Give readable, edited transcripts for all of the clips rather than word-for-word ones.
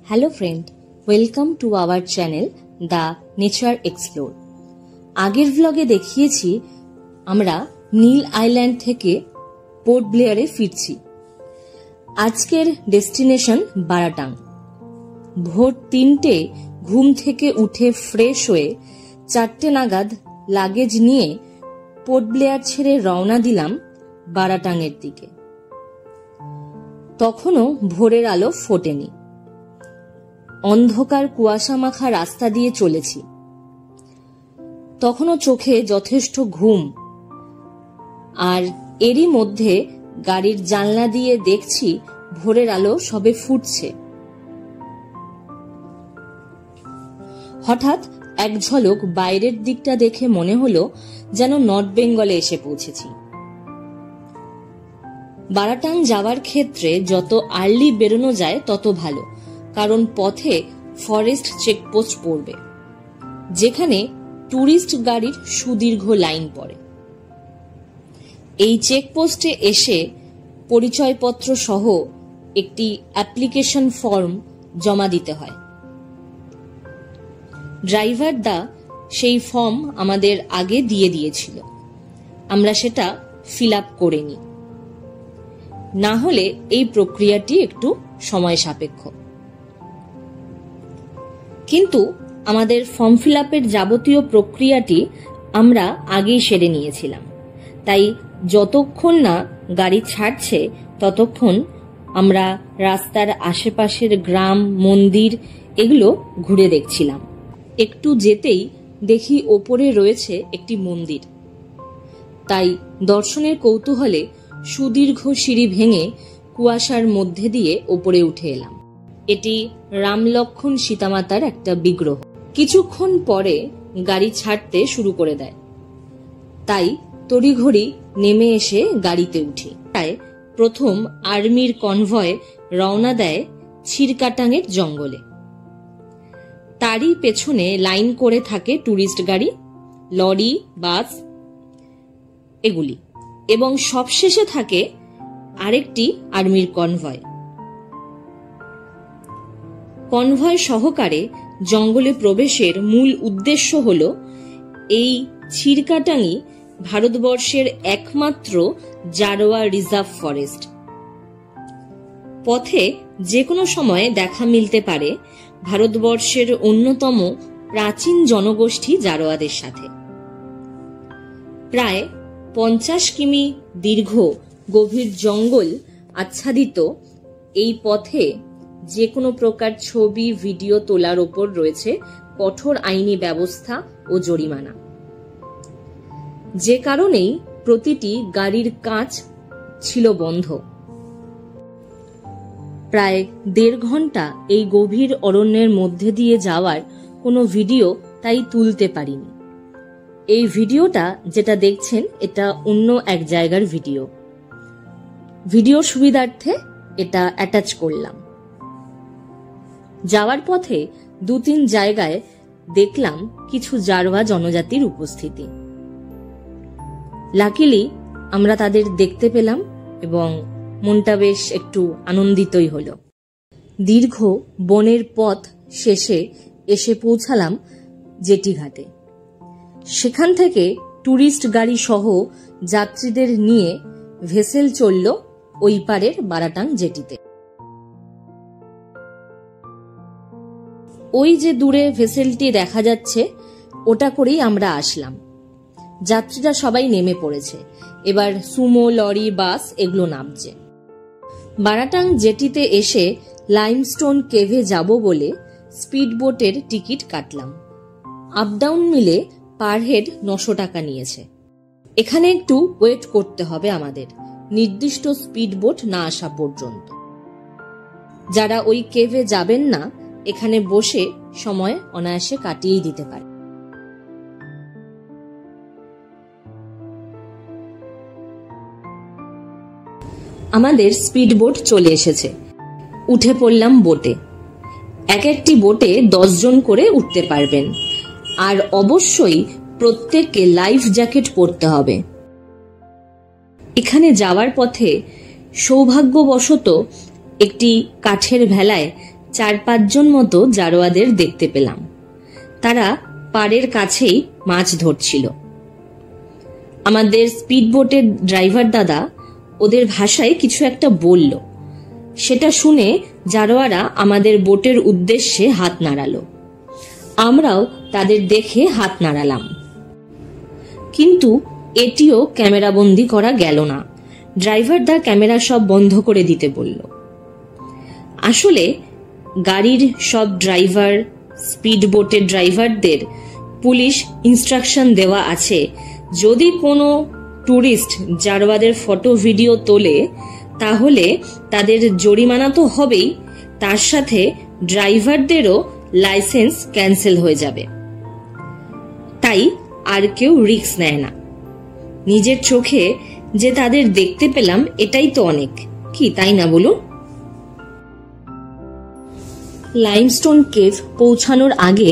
Hello friend, welcome to our channel The Nature Explore. আগের ভ্লগে দেখিয়েছি আমরা নীল আইল্যান্ড থেকে পোর্ট ব্লেয়ারে ফিরছি। আজকের ডেস্টিনেশন বারাটাং। ভোর 3টে ঘুম থেকে উঠে ফ্রেশ হয়ে 4টে নাগাদ লাগেজ নিয়ে পোর্ট ব্লেয়ার ছেড়ে রওনা দিলাম বারাটাংয়ের দিকে। তখনও ভোরের আলো ফোটেনি। অন্ধকার কুয়াশা মাখা রাস্তা দিয়ে চলেছি। তখনও চোখে যথেষ্ট ঘুম, আর এরই মধ্যে গাড়ির জানলা দিয়ে দেখছি ভোরের আলো সবে ফুটছে। হঠাৎ এক ঝলক বাইরের দিকটা দেখে মনে হলো যেন নর্থ বেঙ্গলে এসে পৌঁছেছি। বারাটাং যাওয়ার ক্ষেত্রে যত আর্লি বেরোনো যায় তত ভালো, কারণ পথে ফরেস্ট চেকপোস্ট পড়বে, যেখানে ট্যুরিস্ট গাড়ির সুদীর্ঘ লাইন পড়ে। এই চেকপোস্টে এসে পরিচয়পত্র সহ একটি অ্যাপ্লিকেশন ফর্ম জমা দিতে হয়। ড্রাইভার দা সেই ফর্ম আমাদের আগে দিয়ে দিয়েছিল, আমরা সেটা ফিল আপ করে নিই। না হলে এই প্রক্রিয়াটি একটু সময় সাপেক্ষ। কিন্তু আমাদের ফর্ম ফিল আপের যাবতীয় প্রক্রিয়াটি আমরা আগেই সেরে নিয়েছিলাম, তাই যতক্ষণ না গাড়ি ছাড়ছে ততক্ষণ আমরা রাস্তার আশেপাশের গ্রাম, মন্দির এগুলো ঘুরে দেখছিলাম। একটু যেতেই দেখি ওপরে রয়েছে একটি মন্দির, তাই দর্শনের কৌতূহলে সুদীর্ঘ সিঁড়ি ভেঙে কুয়াশার মধ্যে দিয়ে ওপরে উঠে এলাম। এটি রাম লক্ষ্মণ সীতামাতার একটা বিগ্রহ। কিছুক্ষণ পরে গাড়ি ছাড়তে শুরু করে দেয়, তাই তড়িঘড়ি নেমে এসে গাড়িতে উঠি। তাই প্রথম আর্মির কনভয় রওনা দেয় ছিরকাটাংয়ের জঙ্গলে। তারই পেছনে লাইন করে থাকে ট্যুরিস্ট গাড়ি, লরি, বাস এগুলি, এবং সবশেষে থাকে আরেকটি আর্মির কনভয়। কনভয় সহকারে জঙ্গলে প্রবেশের মূল উদ্দেশ্য হল এই ছিরকাটাংই ভারতবর্ষের একমাত্র জারোয়া রিজার্ভ ফরেস্ট। পথে যে কোনো সময় দেখা মিলতে পারে ভারতবর্ষের অন্যতম প্রাচীন জনগোষ্ঠী জারোয়াদের সাথে। প্রায় 50 কিমি দীর্ঘ গভীর জঙ্গল আচ্ছাদিত এই পথে যে কোনো প্রকার ছবি, ভিডিও তোলার ওপর রয়েছে কঠোর আইনি ব্যবস্থা ও জরিমানা, যে কারণেই প্রতিটি গাড়ির কাঁচ ছিল বন্ধ। প্রায় 1.5 ঘন্টা এই গভীর অরণ্যের মধ্যে দিয়ে যাওয়ার কোনো ভিডিও তাই তুলতে পারিনি। এই ভিডিওটা যেটা দেখছেন এটা অন্য এক জায়গার ভিডিওর সুবিধার্থে এটা অ্যাটাচ করলাম। যাওয়ার পথে 2-3 জায়গায় দেখলাম কিছু জারোয়া জনজাতির উপস্থিতি। লাকিলি আমরা তাদের দেখতে পেলাম এবং মনটা বেশ একটু আনন্দিতই হলো। দীর্ঘ বনের পথ শেষে এসে পৌঁছালাম জেটি ঘাটে। সেখান থেকে ট্যুরিস্ট গাড়ি সহ যাত্রীদের নিয়ে ভেসেল চলল ওই পারের বারাটাং জেটিতে। ওই যে দূরে ভেসেলটি দেখা যাচ্ছে, ওটা করেই আমরা আসলাম। যাত্রীরা সবাই নেমে পড়েছে, এবার সুমো, লরি, বাস এগুলো নামছে। বারাটাং জেটিতে এসে লাইমস্টোন কেভে যাব বলে স্পিড বোটের টিকিট কাটলাম। আপ ডাউন মিলে পার হেড 900 টাকা নিয়েছে। এখানে একটু ওয়েট করতে হবে আমাদের, নির্দিষ্ট স্পিড বোট না আসা পর্যন্ত। যারা ওই কেভে যাবেন না, এখানে বসে সময় অনায়াসে কাটিয়েই দিতে পারে। আমাদের স্পিড বোট চলে এসেছে। উঠে পড়লাম বোটে। এক একটি বোটে 10 জন করে উঠতে পারবেন, আর অবশ্যই প্রত্যেককে লাইফ জ্যাকেট পরতে হবে। এখানে যাওয়ার পথে সৌভাগ্যবশত একটি কাঠের ভেলায় 4-5 জন মতো জারোয়াদের দেখতে পেলাম। তারা পাড়ের কাছেই মাছ ধরছিল। আমাদের স্পিড বোটের ড্রাইভার দাদা ওদের ভাষায় কিছু একটা বলল। সেটা শুনে জারোয়ারা আমাদের বোটের উদ্দেশ্যে হাত নাড়ালো। আমরাও তাদের দেখে হাত নাড়ালাম, কিন্তু এটিও ক্যামেরাবন্দি করা গেল না। ড্রাইভার দা ক্যামেরা সব বন্ধ করে দিতে বলল। আসলে গাড়ির সব ড্রাইভার, স্পিড বোটের ড্রাইভারদের পুলিশ ইনস্ট্রাকশন দেওয়া আছে, যদি কোনো টুরিস্ট জারোয়াদের ফটো ভিডিও তোলে তাহলে তাদের জরিমানা তো হবেই, তার সাথে ড্রাইভারদেরও লাইসেন্স ক্যান্সেল হয়ে যাবে। তাই আর কেউ রিস্ক নেয় না। নিজের চোখে যে তাদের দেখতে পেলাম এটাই তো অনেক, কি তাই না বলুন? লাইমস্টোন কেভ পৌঁছানোর আগে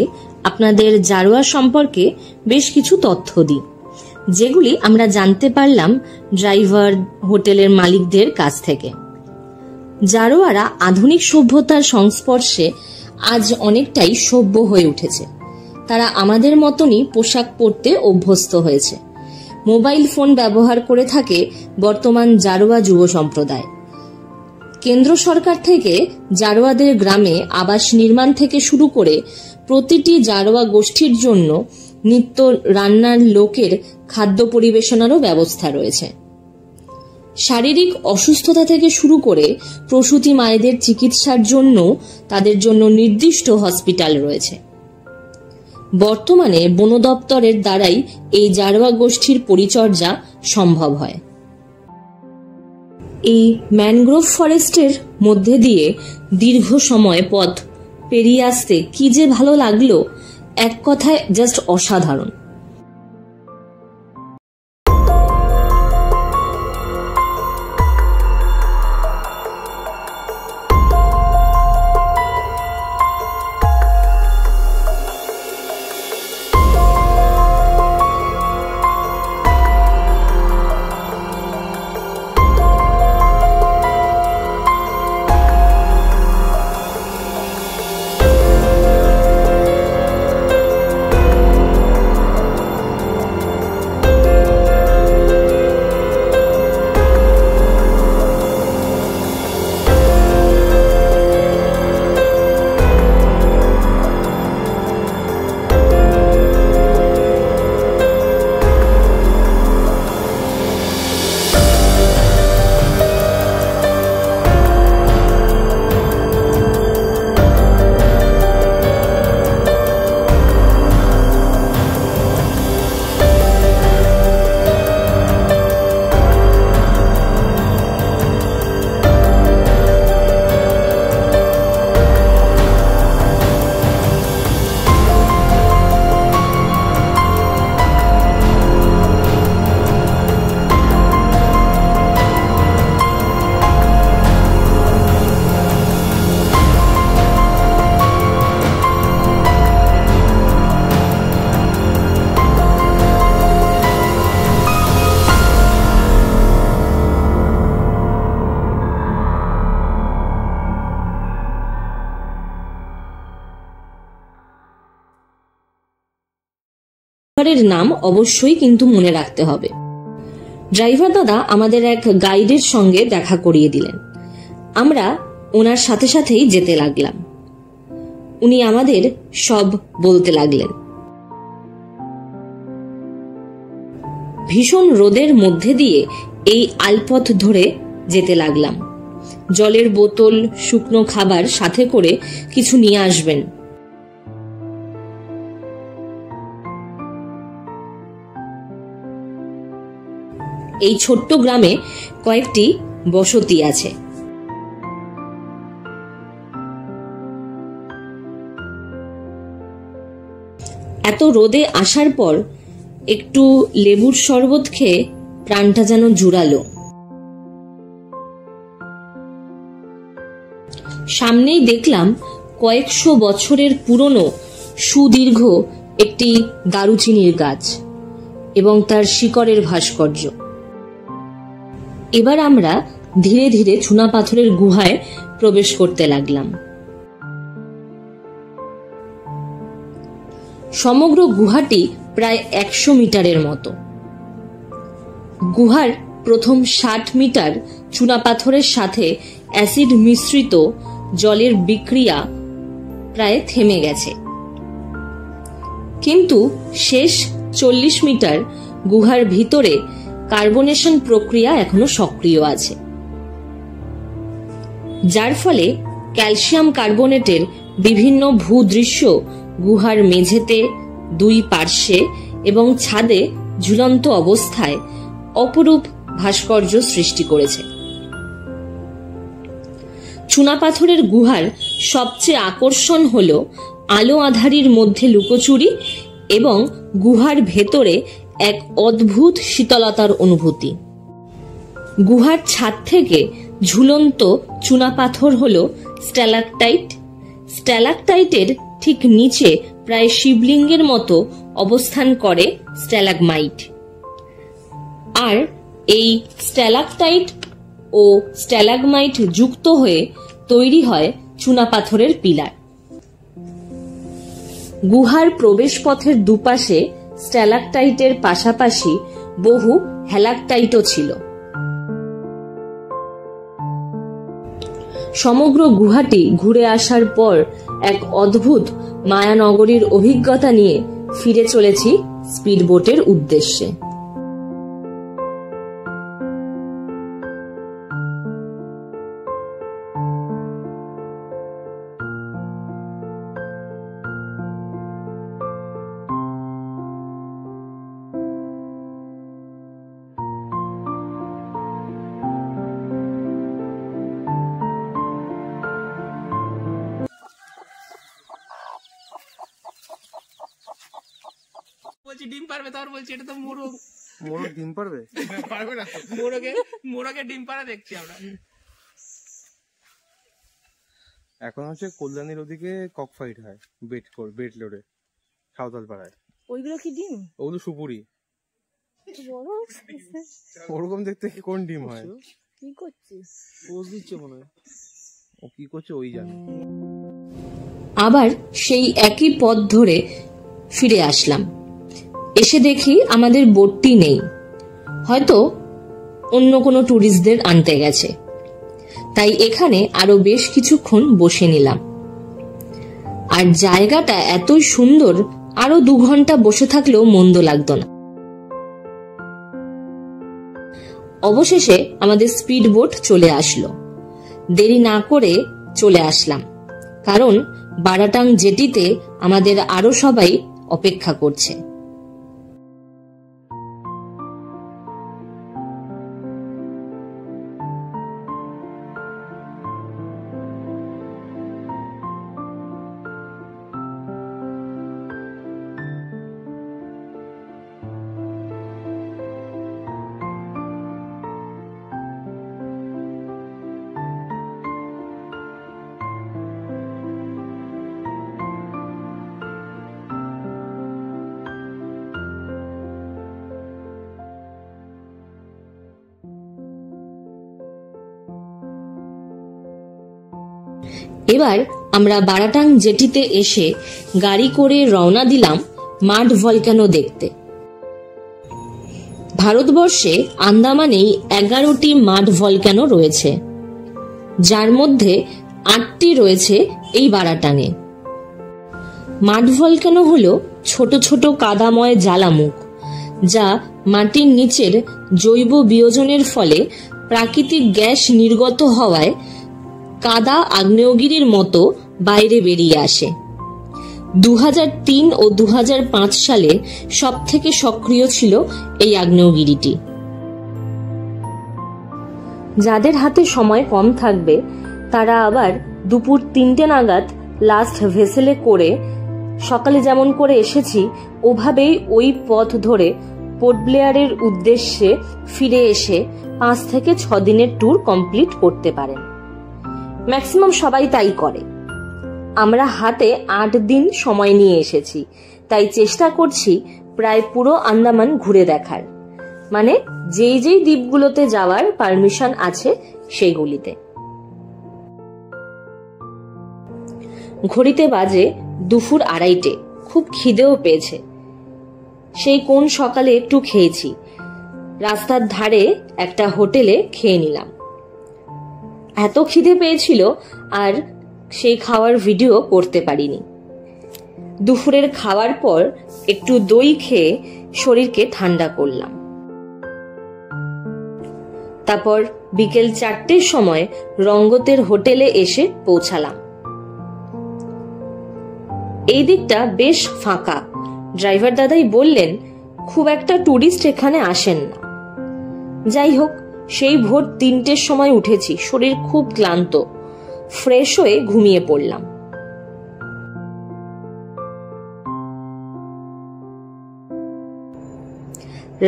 আপনাদের জারোয়া সম্পর্কে বেশ কিছু তথ্য দিই, যেগুলি আমরা জানতে পারলাম ড্রাইভার, হোটেলের মালিকদের কাছ থেকে। জারোয়ারা আধুনিক সভ্যতার সংস্পর্শে আজ অনেকটাই সভ্য হয়ে উঠেছে। তারা আমাদের মতনই পোশাক পরতে অভ্যস্ত হয়েছে। মোবাইল ফোন ব্যবহার করে থাকে বর্তমান জারোয়া যুব সম্প্রদায়। কেন্দ্র সরকার থেকে জারোয়াদের গ্রামে আবাস নির্মাণ থেকে শুরু করে প্রতিটি জারোয়া গোষ্ঠীর জন্য নিত্য রান্নার লোকের খাদ্য পরিবেশনারও ব্যবস্থা রয়েছে। শারীরিক অসুস্থতা থেকে শুরু করে প্রসূতি মায়েদের চিকিৎসার জন্য তাদের জন্য নির্দিষ্ট হসপিটাল রয়েছে। বর্তমানে বন দপ্তরের দ্বারাই এই জারোয়া গোষ্ঠীর পরিচর্যা সম্ভব হয়। এই ম্যানগ্রোভ ফরেস্টের মধ্যে দিয়ে দীর্ঘ সময় পথ পেরিয়ে আসতে কি যে ভালো লাগলো, এক কথায় জাস্ট অসাধারণ। ড্রাইভারের নাম অবশ্যই কিন্তু মনে রাখতে হবে। ড্রাইভার দাদা আমাদের এক গাইডের সঙ্গে দেখা করিয়ে দিলেন। আমরা ওনার সাথে সাথেই যেতে লাগলাম। উনি আমাদের সব বলতে লাগলেন। ভীষণ রোদের মধ্যে দিয়ে এই আলপথ ধরে যেতে লাগলাম। জলের বোতল, শুকনো খাবার সাথে করে কিছু নিয়ে আসবেন। এই ছোট্ট গ্রামে কয়েকটি বসতি আছে। এত রোদে আসার পর একটু লেবুর শরবত খেয়ে প্রাণটা যেন জুড়ালো। সামনেই দেখলাম কয়েকশো বছরের পুরনো সুদীর্ঘ একটি দারুচিনির গাছ এবং তার শিকড়ের ভাস্কর্য। এবার আমরা ধীরে ধীরে চুনা পাথরের গুহায় প্রবেশ করতে লাগলাম। সমগ্র গুহাটি প্রায় 100 মিটারের মতো। গুহার প্রথম 60 মিটার চুনাপাথরের সাথে অ্যাসিড মিশ্রিত জলের বিক্রিয়া প্রায় থেমে গেছে, কিন্তু শেষ 40 মিটার গুহার ভিতরে কার্বনেশন প্রক্রিয়া এখনো সক্রিয় আছে, যার ফলে ক্যালসিয়াম কার্বনেটের বিভিন্ন ভূদৃশ্য গুহার মেঝেতে, দুই পার্শ্বে এবং ছাদে ঝুলন্ত অবস্থায় অপরূপ ভাস্কর্য সৃষ্টি করেছে। চুনাপাথরের গুহার সবচেয়ে আকর্ষণ হল আলো আঁধারির মধ্যে লুকোচুরি এবং গুহার ভেতরে এক অদ্ভুত শীতলতার অনুভূতি। গুহার ছাদ থেকে ঝুলন্ত চুনাপাথর হল স্ট্যালাকটাইট। স্ট্যালাকটাইটের ঠিক নিচে প্রায় শিবলিঙ্গের মতো অবস্থান করে স্ট্যালাগমাইট। আর এই স্ট্যালাকটাইট ও স্ট্যালাগমাইট যুক্ত হয়ে তৈরি হয় চুনাপাথরের পিলার। গুহার প্রবেশপথের দুপাশে স্ট্যালাকটাইটের পাশাপাশি বহু হ্যালাকটাইটও ছিল। সমগ্র গুহাটি ঘুরে আসার পর এক অদ্ভুত মায়ানগরীর অভিজ্ঞতা নিয়ে ফিরে চলেছি স্পিডবোটের উদ্দেশ্যে। বলছি ডিম পারবে, তার বলছি এটা তো মোরগ। মোরগ ডিম পারবে? পারবে না, মোরগে ডিম পাড়া দেখছি আমরা। এখন হচ্ছে কল্যাণীর ওদিকে কক ফাইট হয়, বেট লোডে সাঁওতাল পাড়ায়। ওইগুলো কি ডিম? ওগুলো সুপুরি। ওরকম দেখতে কোন ডিম হয়? কি করছিস? পোজ দিচ্ছে মনে হয়। ও কি করছে ওই জানে। আবার সেই একই পথ ধরে ফিরে আসলাম। এসে দেখি আমাদের বোটটি নেই, হয়তো অন্য কোনো ট্যুরিস্টদের আনতে গেছে। তাই এখানে আরো বেশ কিছুক্ষণ বসে নিলাম। আর জায়গাটা এতই সুন্দর, আরো 2 ঘন্টা বসে থাকলেও মন্দ লাগতো না। অবশেষে আমাদের স্পিড বোট চলে আসলো। দেরি না করে চলে আসলাম, কারণ বারাটাং জেটিতে আমাদের আরো সবাই অপেক্ষা করছে। এবার আমরা বারাটাং জেটিতে এসে গাড়ি করে রওনা দিলাম মাড ভলক্যানো দেখতে। ভারতবর্ষে আন্দামানেই 11টি মাড ভলক্যানো রয়েছে, যার মধ্যে 8টি রয়েছে এই বারাটাঙে। মাড ভলক্যানো হল ছোট ছোট কাদাময় জ্বালামুখ, যা মাটির নিচের জৈব বিয়োজনের ফলে প্রাকৃতিক গ্যাস নির্গত হওয়ায় কাদা আগ্নেয়গিরির মতো বাইরে বেরিয়ে আসে। 2003 ও 2005 সালে সবথেকে সক্রিয় ছিল এই আগ্নেয়গিরিটি। যাদের হাতে সময় কম থাকবে তারা আবার দুপুর 3টে নাগাদ লাস্ট ভেসেলে করে, সকালে যেমন করে এসেছি ওভাবেই ওই পথ ধরে পোর্ট ব্লেয়ারের উদ্দেশ্যে ফিরে এসে 5 থেকে 6 দিনের ট্যুর কমপ্লিট করতে পারেন। ম্যাক্সিমাম সবাই তাই করে। আমরা হাতে 8 দিন সময় নিয়ে এসেছি, তাই চেষ্টা করছি প্রায় পুরো আন্দামান ঘুরে দেখার, মানে যেই যেই দ্বীপগুলোতে যাওয়ার পারমিশন আছে সেগুলিতে। ঘড়িতে বাজে দুপুর 2:30। খুব খিদেও পেয়েছে। সেই কোন সকালে একটু খেয়েছি। রাস্তার ধারে একটা হোটেলে খেয়ে নিলাম। এত খিদে পেয়েছিল আর সেই খাওয়ার ভিডিও করতে পারিনি। দুপুরের খাওয়ার পর একটু দই খেয়ে শরীরকে ঠান্ডা করলাম। তারপর বিকেল 4টের সময় রঙ্গতের হোটেলে এসে পৌঁছালাম। এই দিকটা বেশ ফাঁকা। ড্রাইভার দাদাই বললেন খুব একটা টুরিস্ট এখানে আসেন না। যাই হোক, সেই ভোর 3টের সময় উঠেছি, শরীর খুব ক্লান্ত। ফ্রেশ হয়ে ঘুমিয়ে পড়লাম।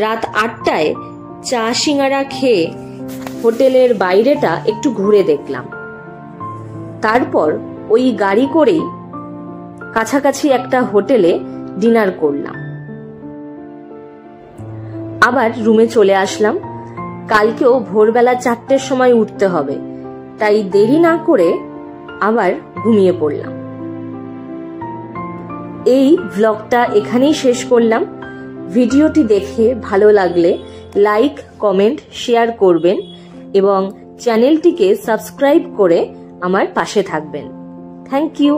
রাত 8টায় চা সিঙ্গারা খেয়ে হোটেলের বাইরেটা একটু ঘুরে দেখলাম। তারপর ওই গাড়ি করেই কাছাকাছি একটা হোটেলে ডিনার করলাম। আবার রুমে চলে আসলাম। কালকেও ভোরবেলা 4টের সময় উঠতে হবে, তাই দেরি না করে আবার ঘুমিয়ে পড়লাম। এই ব্লগটা এখানেই শেষ করলাম। ভিডিওটি দেখে ভালো লাগলে লাইক, কমেন্ট, শেয়ার করবেন এবং চ্যানেলটিকে সাবস্ক্রাইব করে আমার পাশে থাকবেন। Thank you.